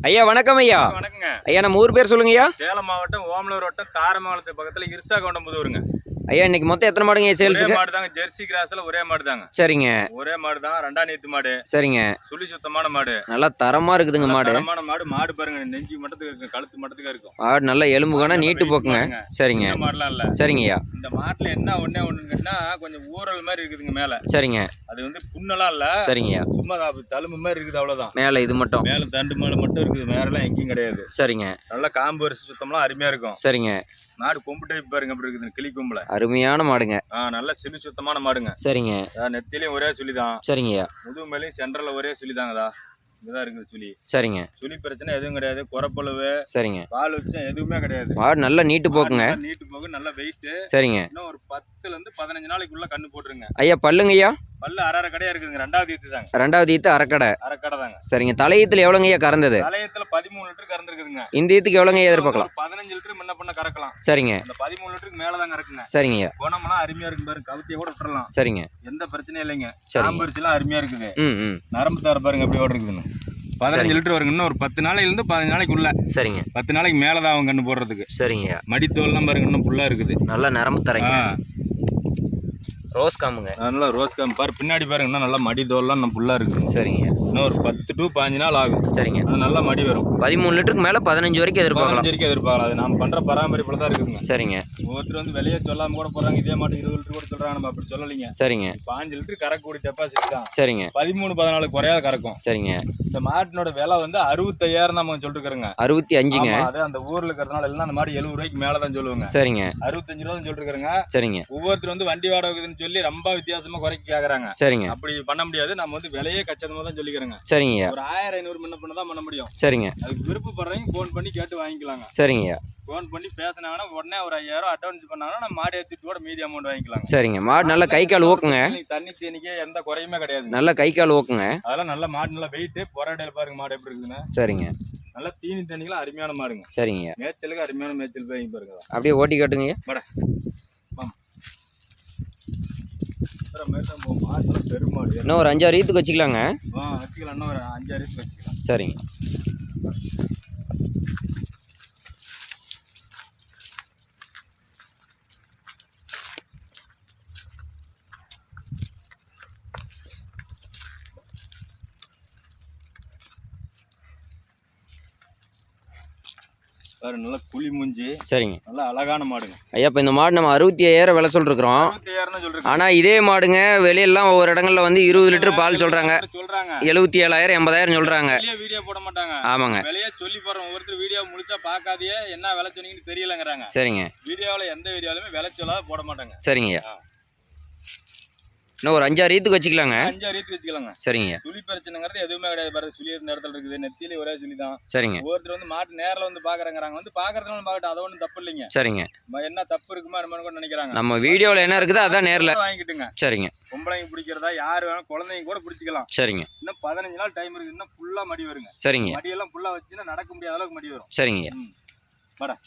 ஐயா வணக்கம் ஐயா. வணக்கங்க ஐயா நம்ம ஊர் பேர் சொல்லுங்கய்யா. சேலம் மாவட்டம் ஓமலூர் வட்டம் தாரமங்கலத்து பக்கத்துல இருசாகவுண்டம்புதூருங்க. ஐயா இன்னைக்கு மொத்தம் எத்தனை மாடுங்க சேல்ஸுக்கு? ஒரே மாடு தாங்க, ஜெர்சி கிராஸ்ல ஒரே மாடு தாங்க. சரிங்க. ஒரே மாடு தான், ரெண்டாம் நீத்து மாடு. சரிங்க. சுழி சுத்தமான மாடு, நல்லா தரமா இருக்குதுங்க மாடு. தரமான மாடு. மாடு பாருங்க, நெஞ்சு மட்டத்துக்கு இருக்கு, கழுத்து மட்டத்துக்கு இருக்கும். மாடு நல்ல எலும்புகான நீட்டு போக்குங்க. சரிங்க. இந்த மாடுலாம் இல்ல. சரிங்கய்யா. இந்த மாட்டுல என்ன ஒண்ணுன்னா கொஞ்சம் ஊறல் மாதிரி இருக்குதுங்க மேல. சரிங்க. அது வந்து புண்ணெல்லாம் இல்ல. சரிங்கய்யா. சும்மா தழும்பு மாதிரி இருக்குது, அவ்வளவுதான். மேல இது மட்டும், மேல தண்டு மேல மட்டும் இருக்குது, மேலாம் எங்கேயும் கிடையாது. சரிங்க. நல்லா காம்பு வரிசை சுத்தம்லாம் அருமையா இருக்கும். சரிங்க. மாடு கொம்பு டைப் பாருங்க, அப்படி இருக்குது, கிளி கொம்புல. அருமையான மாடுங்க. நல்ல சுழி சுத்தமான மாடுங்க. சரிங்க. நெத்திலையும் ஒரே சுழிதான். சரிங்கய்யா. முதுகு மேலையும் சென்டர்ல ஒரே சுழிதாங்கதா. இதுதான் இருக்குது சுழி. சரிங்க. சுழி பிரச்சனை எதுவும் கிடையாது. குறப்பளவு, சரிங்க. பால் வச்சம் எதுவுமே கிடையாது. மாடு நல்ல நீட்டு போக்குங்க. நீட்டு போகு, நல்ல வெயிட். சரிங்க. இன்னும் ஒரு 10ல இருந்து 15 நாளைக்குள்ள கண்ணு போட்டுருங்க. ஐயா பல்லுங்கய்யா? பல்லு அரை கடையா இருக்குதுங்க. ரெண்டாவது ஈத்து தாங்க. ரெண்டாவது ஈத்து அரைக்கடை. அரைக்கடை தாங்க. சரிங்க. தலையீத்துல எவ்வளோங்க ஐயா கறந்தது? தலையத்துல 13 லிட்டர் கறந்துருக்குதுங்க. இந்த ஈத்துக்கு எவ்வளோங்க எதிர்பார்க்கலாம்? 15 லிட்டர் முன்ன பண்ண கறக்கலாம். சரிங்க. அந்த 13 லிட்டருக்கு மேலதாங்க இருக்குங்க. சரிங்கய்யா. குணமெல்லாம் அருமையா இருக்கு பாருங்க, கவுத்திய கூட விட்டுறலாம். சரிங்க. எந்த பிரச்சனையும் இல்லைங்க. சரிங்க. சாம்பரிச்செல்லாம் அருமையா இருக்குது. நரம்பு தார பாருங்க எப்படி ஓட இருக்குதுன்னு. 15 லிட்டர் வருங்க. இன்னும் ஒரு 10 நாளையில இருந்து 15 நாளைக்குள்ள. சரிங்க. 10 நாளைக்கு மேலதான் அவங்க கண்ணு போடுறதுக்கு. சரிங்க. மடித்தோல்லாம் பாருங்க, இன்னும் புல்லா இருக்குது. நல்லா நரம்பு தரங்க. ரோஸ் காம்புங்க. நல்லா ரோஸ் காம்பு பாரு, பின்னாடி பாருங்க, இன்னும் நல்லா மடி தோல்லாம் இன்னும் புல்லா இருக்குது. சரிங்க. இன்னும் ஒரு 10 to 15 நாள் ஆகும். சரிங்க. அது நல்லா மடி வரும். 13 லிட்டருக்கு மேல 15 வரைக்கும் எதிர்பார்க்கலாம். 15 வரைக்கும் எதிர்பார்க்கலாம். அது நம்ம பண்ற பராமரிப்புல தான் இருக்குதுங்க. சரிங்க. ஒவ்வொருத்தர் வந்து வெளியே சொல்லாம கூட போறாங்க, இதே மாட்டு 20 லிட்டர் கூட சொல்றாங்க, நம்ம அப்படி சொல்லலைங்க. சரிங்க. 5 லிட்டர் கறக்கக்கூடிய கெப்பாசிட்டி தான். சரிங்க. 13-14 குறையாத கறக்கும். சரிங்க. இந்த மாட்டினோட விலை வந்து 65,000 நம்ம சொல்லிட்டு இருக்கிறோங்க. 65ங்க. அது அந்த ஊர்ல இருக்கிறதுனால எல்லாம் அந்த மாடு 70 ரூபாய்க்கு மேலதான் சொல்லுவாங்க. சரிங்க. 65 ரூபா சொல்லிட்டு இருக்கிறாங்க. சரிங்க. ஒவ்வொருத்தர் வந்து வண்டி வாடகைன்னு சொல்லி ரொம்ப வித்தியாசமா குறைக்க கேக்குறாங்க. சரிங்க. அப்படி பண்ண முடியாது. நம்ம வந்து விலையே கச்சிதமா தான் சொல்லிக்கிறோங்க. சரிங்க. ஒரு 1500 முன்ன பண்ண தான் பண்ண முடியும். சரிங்க. அதுக்கு விருப்பப்படுறவங்க போன் பண்ணி கேட்டு வாங்கிக்கலாங்க. சரிங்க. போன் பண்ணி பேசினாங்கன்னா உடனே ஒரு 5000 அட்வான்ஸ் பண்ணாங்கன்னா நம்ம மாடு ஏற்றிட்டு கூட மீதி அமௌண்ட் வாங்கிக்கலாங்க. சரிங்க. மாடு நல்ல கை கால் ஓக்குங்க. தண்ணி தேனிக்கே எந்த குறையுமே கிடையாது. நல்ல கை கால் ஓக்குங்க. அதெல்லாம் நல்ல மாடு, நல்ல வெயிட். பொறாடையில பாருங்க மாடு எப்படி இருக்குதுன்னு. சரிங்க. நல்ல தீனி தண்ணிக்கெல்லாம் அருமையான மாடுங்க. சரிங்க. மேய்ச்சலுக்கு அருமையான மேய்ச்சல் போய் பாருங்க. அப்படியே ஓட்டி காட்டுங்க. இன்னும் ஒரு 5-6 ஈத்துக்கு வச்சுக்கலாங்க. வச்சுக்கலாம். இன்னும் ஒரு 5-6 ஈத்துக்கு வச்சுக்கலாம். சரிங்க. நல்லா குழி மூஞ்சி. சரிங்க. நல்லா அழகான மாடுங்க. ஐயா இப்போ இந்த மாடு நம்ம 65,000 விலை சொல்லிருக்கிறோம். 65,000 சொல்றோம். ஆனா இதே மாடுங்க வெளியெல்லாம் ஒவ்வொரு இடங்கள்ல வந்து 20 லிட்டர் பால் சொல்றாங்க. 77,000 80,000 சொல்றாங்க. வீடியோ போட மாட்டாங்க. ஆமாங்க. விலையே சொல்லி போறோம். ஒவ்வொருத்தர் வீடியோ முடிச்சா பார்க்காதே என்ன விலை சொன்னீங்கன்னு தெரியலங்கறாங்க. சரிங்க. வீடியோவில் எந்த வீடியோலுமே விலை சொல்லாத போட மாட்டாங்க. சரிங்க. இன்னும் ஒரு 5-6 ஈத்துக்கு வச்சுக்கலாங்க. 5-6 ஈத்துக்கு வச்சுக்கலாங்க. சரிங்க. சுழி பிரச்சனைங்கிறது எதுவுமே கிடையாது. பாரு, சுழி இருந்த இடத்துல இருக்குது. நெத்தியில ஒரே சுழி தான். சரிங்க. ஒவ்வொருத்தர் வந்து மாட்டு நேரில் வந்து பாக்குறாங்க. வந்து பாக்குறதுனால பாக்கட்டும், அது ஒன்றும் தப்பு இல்லைங்க. சரிங்க. என்ன தப்பு இருக்குமா கூட நினைக்கிறாங்க. நம்ம வீடியோவில் என்ன இருக்குதோ அதான் நேரில் வாங்கிட்டுங்க. சரிங்க. பொம்பளைங்க பிடிக்கிறதா யார் வேணும், குழந்தைங்க கூட பிடிச்சிக்கலாம். சரிங்க. இன்னும் 15 நாள் டைம் இருக்கு. இன்னும் ஃபுல்லா மடி வருங்க. சரிங்க. மடியெல்லாம் ஃபுல்லா வச்சுன்னா நடக்க முடியாத அளவுக்கு மடி வரும். சரிங்க. வாடா.